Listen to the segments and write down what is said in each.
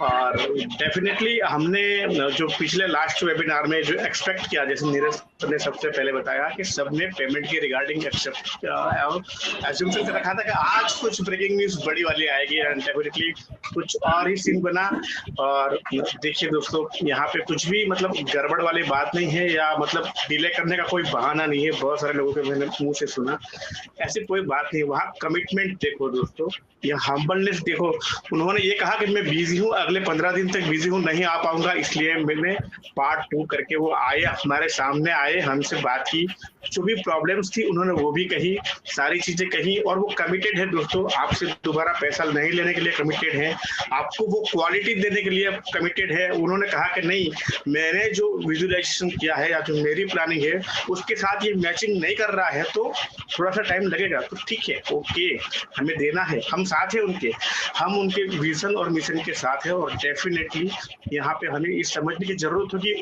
और डेफिनेटली हमने जो पिछले लास्ट वेबिनार में जो एक्सपेक्ट किया, जैसे नीरज ने सबसे पहले बताया कि सबने पेमेंट के रिगार्डिंग एक्सेप्ट एज्यूम्पशन कर रखा था कि आज कुछ ब्रेकिंग न्यूज बड़ी वाली आएगी, एंड डेफिनेटली कुछ और ही सीन बना। और देखिए दोस्तों, यहाँ पे कुछ भी मतलब गड़बड़ वाली बात नहीं है, या मतलब डिले करने का कोई बहाना नहीं है। बहुत सारे लोगों के मैंने मुंह से सुना, ऐसी कोई बात नहीं। वहाँ कमिटमेंट देखो दोस्तों, या हम्बलनेस देखो। उन्होंने ये कहा कि मैं बिजी हूँ, अगले 15 दिन तक बिजी हूँ, नहीं आ पाऊंगा, इसलिए मैंने पार्ट 2 करके वो आए, हमारे सामने आए, हमसे बात की, जो भी प्रॉब्लम्स थी उन्होंने वो भी कही, सारी चीजें कही। और वो कमिटेड है दोस्तों, आपसे दोबारा पैसा नहीं लेने के लिए कमिटेड है, आपको वो क्वालिटी देने के लिए कमिटेड है। उन्होंने कहा कि नहीं, मैंने जो विजुअलाइजेशन किया है या जो मेरी प्लानिंग है उसके साथ ये मैचिंग नहीं कर रहा है, तो थोड़ा सा टाइम लगेगा, तो ठीक है, ओके, हमें देना है, हम साथ हैं उनके, हम उनके विजन और मिशन के साथ हैं। और डेफिनेटली यहाँ पे हमें ये समझने की जरूरत होगी,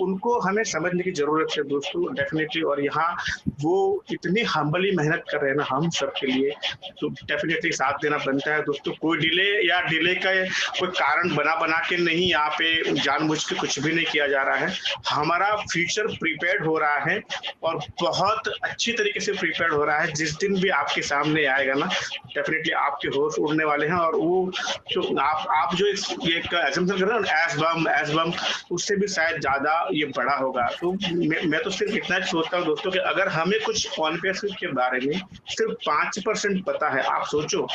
उनको हमें समझने की जरूरत है दोस्तों, डेफिनेटली। और यहाँ वो इतनी हम्बली मेहनत कर रहे हैं ना हम सब के लिए, तो डेफिनेटली साथ देना बनता है दोस्तों। कोई डिले का कोई कारण बना के नहीं, यहाँ पे जानबूझ के कुछ भी नहीं किया जा रहा है। हमारा फ्यूचर प्रिपेयर्ड हो रहा है, और बहुत अच्छी तरीके से प्रिपेयर्ड हो रहा है। जिस दिन भी आपके सामने आएगा ना, डेफिनेटली आपके होश उड़ने वाले हैं। और वो जो आप जो ये एजम्पशन कर रहे हो ना, एस बम, उससे भी शायद ज्यादा ये बड़ा होगा। तो मैं तो सिर्फ इतना सोचता हूँ दोस्तों कि अगर हमें कुछ कॉन्फिडेंस के बारे में सिर्फ 5% पता है, आप सोचो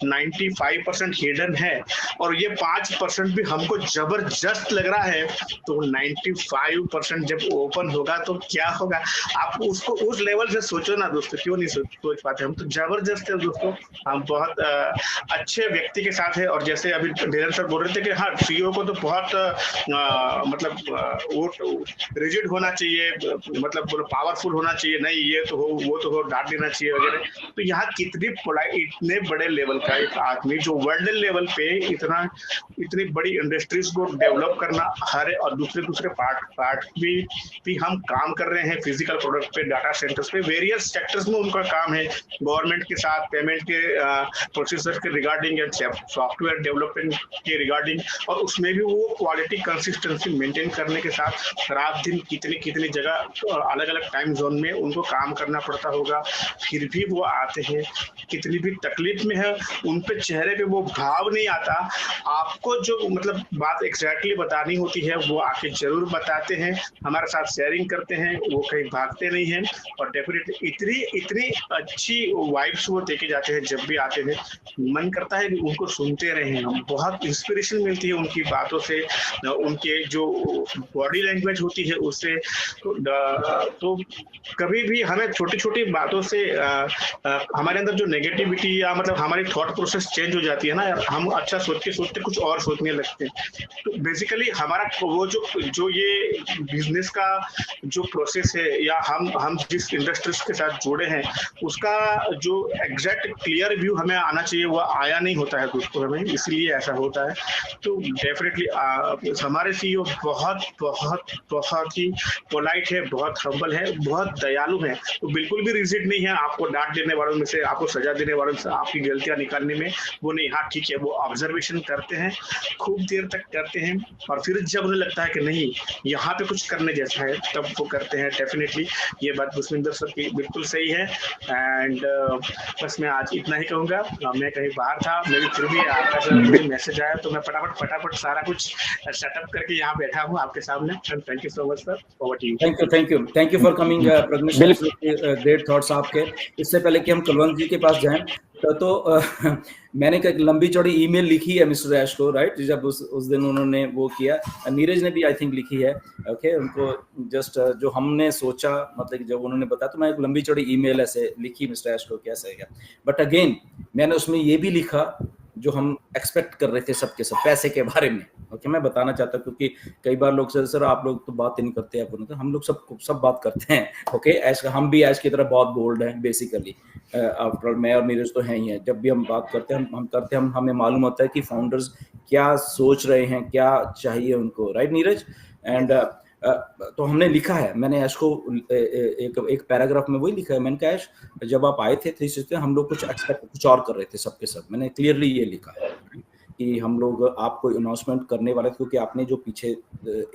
95% हिडन है, और ये 5% भी हमको जबरदस्त लग रहा है, तो 95% जब ओपन होगा तो क्या होगा। आप उसको उस लेवल से सोचो ना दोस्तों, क्यों नहीं सोच पाते। हम तो जबरदस्त है दोस्तों, हम बहुत अच्छे व्यक्ति के साथ है। और जैसे अभी धीरेन्द्र सर बोल रहे थे कि हाँ, सीईओ को तो बहुत मतलब वो रिजिड होना चाहिए, मतलब पावरफुल होना चाहिए, नहीं ये तो हो वो तो हो, डांट देना चाहिए वगैरह। तो यहाँ कितनी पोलाइट, इतने बड़े लेवल का एक आदमी जो वर्ल्ड लेवल पे इतनी बड़ी इंडस्ट्रीज को डेवलप करना, हर और दूसरे पार्ट भी हम काम कर रहे हैं, फिजिकल प्रोडक्ट पे, डाटा सेंटर्स पे, वेरियस सेक्टर्स में उनका काम है, गवर्नमेंट के साथ पेमेंट के प्रोसेसर के रिगार्डिंग, सॉफ्टवेयर डेवलपमेंट के रिगार्डिंग, और उसमें भी वो क्वालिटी कंसिस्टेंसी मेंटेन करने के साथ रात दिन कितनी जगह अलग अलग टाइम जोन में उनको काम करना पड़ता होगा, फिर भी वो आते हैं। कितनी भी तकलीफ में है, उन पे चेहरे पे वो भाव नहीं आता। आपको जो मतलब बात एग्जैक्टली बतानी होती है वो आके जरूर बताते हैं, हमारे साथ शेयरिंग करते हैं, वो कहीं भागते नहीं हैं। और डेफिनेटली इतनी अच्छी वाइब्स वो देके जाते हैं, जब भी आते हैं मन करता है कि उनको सुनते रहें हम। बहुत इंस्पिरेशन मिलती है उनकी बातों से, उनके जो बॉडी लैंग्वेज होती है उससे। तो कभी भी हमें छोटी छोटी बातों से हमारे अंदर जो नेगेटिविटी या मतलब हमारी थॉट प्रोसेस चेंज हो जाती है ना, हम अच्छा सोचते सोचते कुछ और सोचने लगते हैं। तो बेसिकली हमारा वो जो ये बिजनेस का जो प्रोसेस है, या हम जिस इंडस्ट्रीज के साथ जुड़े हैं, उसका जो एग्जैक्ट क्लियर व्यू हमें आना चाहिए, वो आया नहीं होता है दोस्तों हमें, इसलिए ऐसा होता है। तो डेफिनेटली हमारे सीईओ बहुत बहुत बहुत ही पोलाइट है, बहुत हम्बल है, बहुत दयालु है। तो बिल्कुल भी रिजिड नहीं है आपको डांट देने वालों में से, आपको सजा देने वालों से, आपकी गलतियां निकालने में वो नहीं। हाँ ठीक है, वो ऑब्जर्वेशन करते हैं, खूब देर तक करते हैं, और फिर जब उन्हें लगता है कि नहीं यहाँ पे कुछ करने जैसा है, तब वो करते हैं। डेफिनेटली ये बात पुष्पिंदर सर की बिल्कुल सही है। एंड बस मैं आज इतना ही कहूंगा। मैं कहीं बाहर था, मेरी फिर भी आपका सर मुझे मैसेज आया, तो मैं फटाफट सारा कुछ सेटअप करके यहाँ बैठा हूँ आपके सामने। Thank you so much sir, over to you. Thank you for coming Pragnesh, great thoughts आपके। इससे पहले कि हम कुलवंत जी के पास जाएं, तो मैंने एक लंबी चौड़ी ईमेल लिखी है मिस्टर ऐश को, राइट, जब उस दिन उन्होंने वो किया। नीरज ने भी आई थिंक लिखी है, ओके, उनको जस्ट जो हमने सोचा, मतलब जब उन्होंने बताया, तो मैं एक लंबी चौड़ी ईमेल ऐसे लिखी मिस्टर ऐश को, कैसे है। बट अगेन मैंने उसमें ये भी लिखा जो हम एक्सपेक्ट कर रहे थे सबके सब, पैसे के बारे में। ओके, मैं बताना चाहता हूँ, क्योंकि कई बार लोग सर आप लोग तो बात ही नहीं करते, आप हम लोग सब बात करते हैं। ओके, हम भी ऐश की तरह बहुत बोल्ड हैं बेसिकली। आफ्टर मैं और नीरज तो हैं ही हैं, जब भी हम बात करते हैं हम करते हैं, हमें मालूम होता है कि फाउंडर्स क्या सोच रहे हैं, क्या चाहिए उनको, राइट नीरज। एंड तो हमने लिखा है, मैंने ऐश को एक पैराग्राफ में वही लिखा है। मैंने कहा ऐश, जब आप आए थे 360 हम लोग कुछ एक्सपेक्ट कुछ और कर रहे थे सबके सब, मैंने क्लियरली ये लिखा है कि हम लोग आपको अनाउंसमेंट करने वाले थे, क्योंकि आपने जो पीछे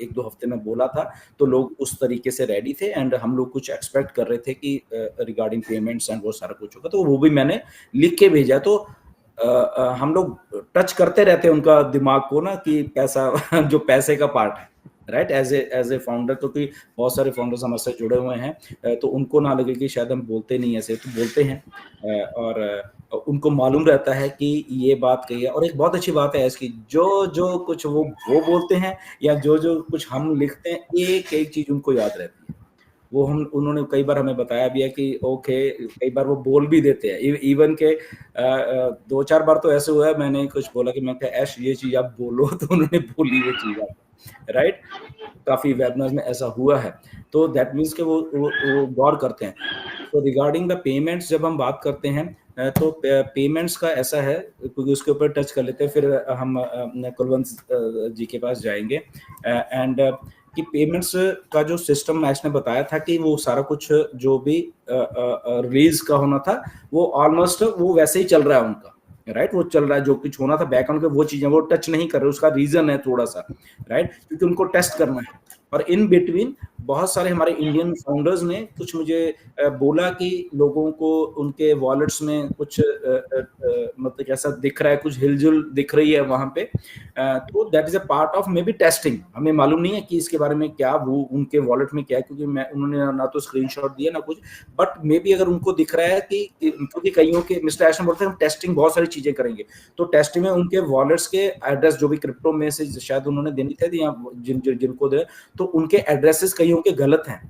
1-2 हफ्ते में बोला था, तो लोग उस तरीके से रेडी थे एंड हम लोग कुछ एक्सपेक्ट कर रहे थे कि रिगार्डिंग पेमेंट्स एंड वो सारा कुछ होगा, तो वो भी मैंने लिख के भेजा। तो हम लोग टच करते रहते हैं उनका दिमाग को ना कि पैसा जो पैसे का पार्ट है, राइट, एज ए फाउंडर, क्योंकि बहुत सारे फाउंडर्स हमारे साथ जुड़े हुए हैं, तो उनको ना लगे कि शायद हम बोलते नहीं ऐसे, तो बोलते हैं और उनको मालूम रहता है कि ये बात कही है। और एक बहुत अच्छी बात है इसकी, जो जो कुछ वो बोलते हैं या जो जो कुछ हम लिखते हैं, एक एक चीज उनको याद रहती है। वो हम उन्होंने कई बार हमें बताया भी है कि ओके, कई बार वो बोल भी देते हैं, इवन के 2-4 बार तो ऐसे हुआ है, मैंने कुछ बोला कि मैं ऐश ये चीज आप बोलो, तो उन्होंने बोली वो चीज आप, राइट। काफी वेबिनार में ऐसा हुआ है, तो दैट मीन्स कि वो गौर करते हैं। तो रिगार्डिंग द पेमेंट्स जब हम बात करते हैं, तो पेमेंट्स का ऐसा है, क्योंकि उसके ऊपर टच कर लेते हैं, फिर हम कुलवंत जी के पास जाएंगे एंड कि पेमेंट्स का जो सिस्टम मैच ने बताया था कि वो सारा कुछ जो भी रिलीज का होना था, वो ऑलमोस्ट वो वैसे ही चल रहा है उनका, राइट। वो चल रहा है, जो कुछ होना था बैकग्राउंड पे वो चीजें वो टच नहीं कर रहे, उसका रीजन है थोड़ा सा, राइट, क्योंकि उनको टेस्ट करना है। और इन बिटवीन बहुत सारे हमारे इंडियन फाउंडर्स ने कुछ मुझे बोला कि लोगों को उनके वॉलेट्स में कुछ मतलब ऐसा दिख रहा है, कुछ हिलजुल दिख रही है वहां पे, तो that is a part of may be testing. हमें मालूम नहीं है कि इसके बारे में क्या वो उनके वॉलेट में क्या है, क्योंकि उन्होंने ना तो स्क्रीनशॉट दिया ना कुछ, बट मे बी अगर उनको दिख रहा है कि क्योंकि कईयों के मिस्टर एशन बोलते हैं हम टेस्टिंग बहुत सारी चीजें करेंगे, तो टेस्टिंग में उनके वॉलेट्स के एड्रेस जो भी क्रिप्टो में से शायद उन्होंने देनी थे या जिनको दे, तो उनके एड्रेसेस कईयों के गलत हैं,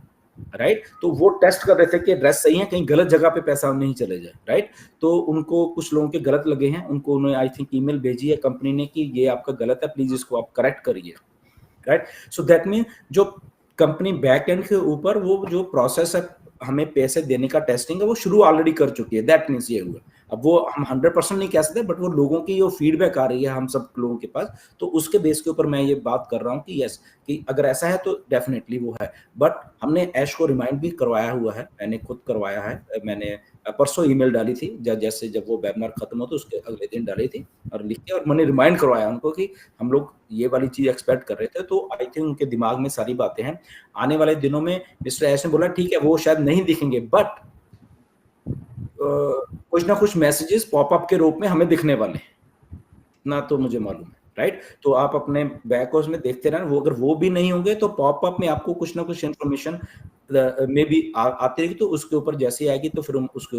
राइट। तो वो टेस्ट कर रहे थे कि एड्रेस सही है, कहीं गलत जगह पे पैसा नहीं चले जाए, राइट। तो उनको कुछ लोगों के गलत लगे हैं, उनको उन्होंने आई थिंक ईमेल भेजी है कंपनी ने कि ये आपका गलत है, प्लीज इसको आप करेक्ट करिए, राइट। सो दैट मीन जो कंपनी बैक एंड के ऊपर वो जो प्रोसेस है हमें पैसे देने का टेस्टिंग है, वो शुरू ऑलरेडी कर चुकी है। दैट मीन्स ये हुआ। अब वो हम 100% नहीं कह सकते, बट वो लोगों की जो फीडबैक आ रही है हम सब लोगों के पास, तो उसके बेस के ऊपर मैं ये बात कर रहा हूँ कि यस, कि अगर ऐसा है तो डेफिनेटली वो है। बट हमने ऐश को रिमाइंड भी करवाया हुआ है, मैंने खुद करवाया है, मैंने परसों ईमेल डाली थी, जैसे जब वो वेबिनार खत्म हो तो उसके अगले दिन डाली थी और लिख के, और मैंने रिमाइंड करवाया उनको कि हम लोग ये वाली चीज एक्सपेक्ट कर रहे थे। तो आई थिंक उनके दिमाग में सारी बातें हैं। आने वाले दिनों में मिस्टर ऐश ने बोला ठीक है वो शायद नहीं दिखेंगे, बट कुछ ना कुछ मैसेजेस पॉपअप के रूप में हमें दिखने वाले हैं ना, तो मुझे मालूम है, राइट। तो आप अपने बैक हाउस में देखते रहना, वो अगर वो भी नहीं होंगे तो पॉपअप में आपको कुछ ना कुछ इन्फॉर्मेशन में भी आती रहेगी, तो उसके ऊपर जैसे आएगी तो फिर हम उसके